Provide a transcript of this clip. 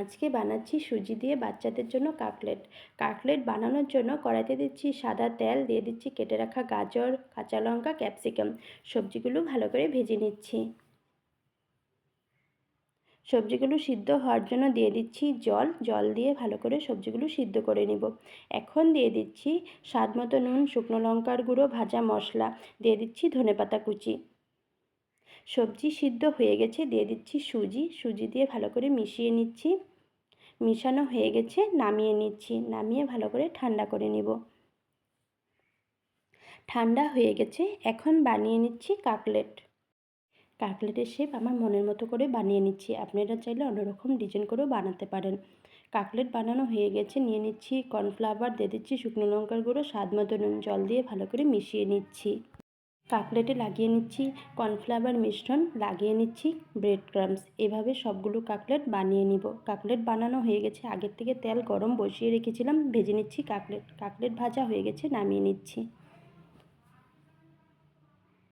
আজকে বানাচ্ছি সুজি দিয়ে বাচ্চাদের জন্য কাটলেট। কাটলেট বানানোর জন্য কড়াইতে দিচ্ছি সাদা তেল, দিয়ে দিচ্ছি কেটে রাখা গাজর, কাঁচা লঙ্কা, ক্যাপসিকাম। সবজিগুলো ভালো করে ভেজে নিচ্ছি। সবজিগুলো সিদ্ধ হওয়ার জন্য দিয়ে দিচ্ছি জল দিয়ে ভালো করে সবজিগুলো সিদ্ধ করে নিব। এখন দিয়ে দিচ্ছি স্বাদ মতো নুন, শুকনো লঙ্কার গুঁড়ো, ভাজা মশলা, দিয়ে দিচ্ছি ধনেপাতা কুচি। সবজি সিদ্ধ হয়ে গেছে, দিয়ে দিচ্ছি সুজি দিয়ে ভালো করে মিশিয়ে নিচ্ছি। মিশানো হয়ে গেছে, নামিয়ে নিচ্ছি। নামিয়ে ভালো করে ঠান্ডা করে নেব। ঠান্ডা হয়ে গেছে, এখন বানিয়ে নিচ্ছি কাটলেট। কাটলেটের শেপ আমার মনের মতো করে বানিয়ে নিচ্ছি। আপনারা চাইলে অন্যরকম ডিজাইন করেও বানাতে পারেন। কাটলেট বানানো হয়ে গেছে, নিয়ে নিচ্ছি কর্নফ্লাওয়ার, দিয়ে দিচ্ছি শুকনো লঙ্কার গুঁড়ো, স্বাদ মতো নুন, জল দিয়ে ভালো করে মিশিয়ে নিচ্ছি। কাটলেটে লাগিয়ে নিচ্ছি কর্নফ্লাওয়ার মিশ্রণ, লাগিয়ে নিচ্ছি ব্রেড ক্রাম্বস। এভাবে সবগুলো কাটলেট বানিয়ে নিব। কাটলেট বানানো হয়ে গেছে, আগের থেকে তেল গরম বসিয়ে রেখেছিলাম, ভেজে নিচ্ছি কাটলেট। কাটলেট ভাজা হয়ে গেছে, নামিয়ে নিচ্ছি।